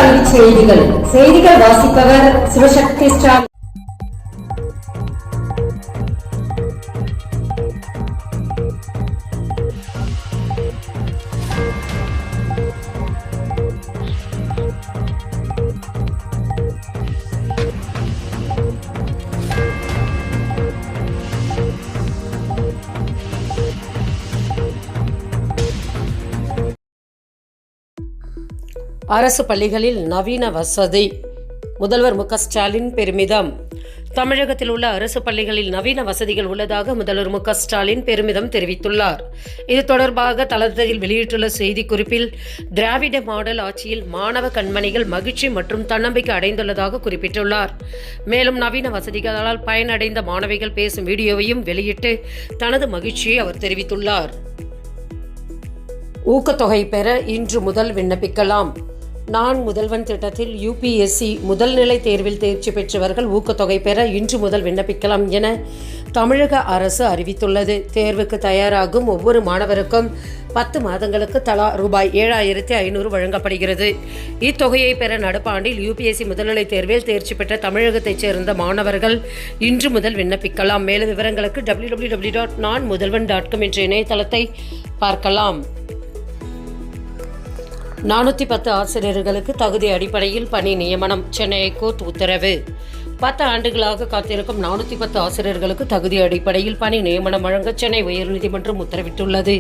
கல்வி செய்திகள் வாசிப்பவர் சிவசக்தி ஸ்டாலின். அரசு பள்ளிகளில் நவீன வசதி. முதல்வர் ஸ்டாலின் பெருமிதம். தமிழகத்தில் உள்ள அரசு பள்ளிகளில் நவீன வசதிகள் உள்ளதாக முதல்வர் ஸ்டாலின் பெருமிதம் தெரிவித்துள்ளார். இது தொடர்பாக தளத்தில் வெளியிட்டுள்ள செய்திக்குறிப்பில், திராவிட மாடல் ஆட்சியில் மாணவ கண்மணிகள் மகிழ்ச்சி மற்றும் தன்னம்பிக்கை அடைந்துள்ளதாக குறிப்பிட்டுள்ளார். மேலும் நவீன வசதிகளால் பயனடைந்த மாணவிகள் பேசும் வீடியோவையும் வெளியிட்டு தனது மகிழ்ச்சியை அவர் தெரிவித்துள்ளார். ஊக்கத்தொகை பெற இன்று முதல் விண்ணப்பிக்கலாம். நான் முதல்வன் திட்டத்தில் UPSC முதல்நிலை தேர்வில் தேர்ச்சி பெற்றவர்கள் ஊக்கத்தொகை பெற இன்று முதல் விண்ணப்பிக்கலாம் என தமிழக அரசு அறிவித்துள்ளது. தேர்வுக்கு தயாராகும் ஒவ்வொரு மாணவருக்கும் 10 மாதங்களுக்கு தலா ரூபாய் 7,500 வழங்கப்படுகிறது. இத்தொகையை பெற நடப்பாண்டில் UPSC முதல்நிலை தேர்வில் தேர்ச்சி பெற்ற தமிழகத்தைச் சேர்ந்த மாணவர்கள் இன்று முதல் விண்ணப்பிக்கலாம். மேலும் விவரங்களுக்கு www.nanmudalvan.com என்ற இணையதளத்தை பார்க்கலாம். 410 ஆசிரியர்களுக்கு தகுதி அடிப்படையில் பணி நியமனம். சென்னை ஐகோர்ட் உத்தரவு. 10 ஆண்டுகளாக காத்திருக்கும் 410 ஆசிரியர்களுக்கு தகுதி அடிப்படையில் பணி நியமனம் வழங்க சென்னை உயர்நீதிமன்றம் உத்தரவிட்டுள்ளது.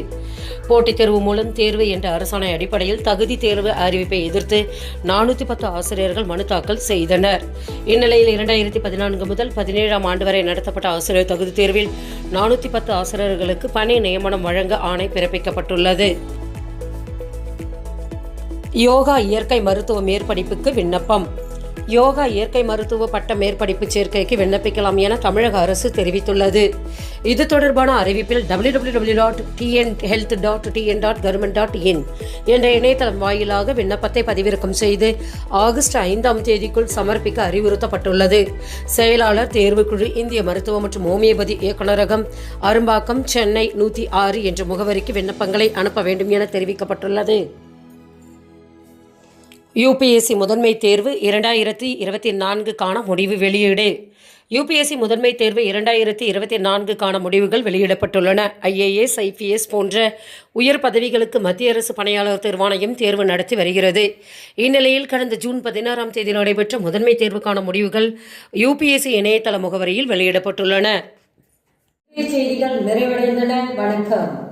போட்டித் தேர்வு மூலம் தேர்வு என்ற அரசாணை அடிப்படையில் தகுதி தேர்வு அறிவிப்பை எதிர்த்து 410 ஆசிரியர்கள் மனு தாக்கல் செய்தனர். இந்நிலையில் 2014 முதல் 17ஆம் ஆண்டு வரை நடத்தப்பட்ட ஆசிரியர் தகுதி தேர்வில் 410 ஆசிரியர்களுக்கு பணி நியமனம் வழங்க ஆணை பிறப்பிக்கப்பட்டுள்ளது. யோகா இயற்கை மருத்துவ மேற்படிப்புக்கு விண்ணப்பம். யோகா இயற்கை மருத்துவ பட்ட மேற்படிப்பு சேர்க்கைக்கு விண்ணப்பிக்கலாம் என தமிழக அரசு தெரிவித்துள்ளது. இது தொடர்பான அறிவிப்பில் www.tnhealth.tn.government.in என்ற இணையதளம் வாயிலாக விண்ணப்பத்தை பதிவிறக்கம் செய்து ஆகஸ்ட் 5ஆம் தேதிக்குள் சமர்ப்பிக்க அறிவுறுத்தப்பட்டுள்ளது. செயலாளர் தேர்வுக்குழு, இந்திய மருத்துவ மற்றும் ஹோமியோபதி இயக்குநரகம், அரும்பாக்கம், சென்னை 106 என்ற முகவரிக்கு விண்ணப்பங்களை அனுப்ப வேண்டும் என தெரிவிக்கப்பட்டுள்ளது. UPSC முதன்மை தேர்வு 2024க்கான முடிவு வெளியீடு. UPSC முதன்மை தேர்வு 2024க்கான முடிவுகள் வெளியிடப்பட்டுள்ளன. IAS, IPS போன்ற உயர் பதவிகளுக்கு மத்திய அரசு பணியாளர் தேர்வாணையம் தேர்வு நடத்தி வருகிறது. இந்நிலையில் கடந்த ஜூன் 16ஆம் தேதி நடைபெற்ற முதன்மை தேர்வுக்கான முடிவுகள் UPSC இணையதள முகவரியில் வெளியிடப்பட்டுள்ளன. செய்திகள் நிறைவடைந்தன. வணக்கம்.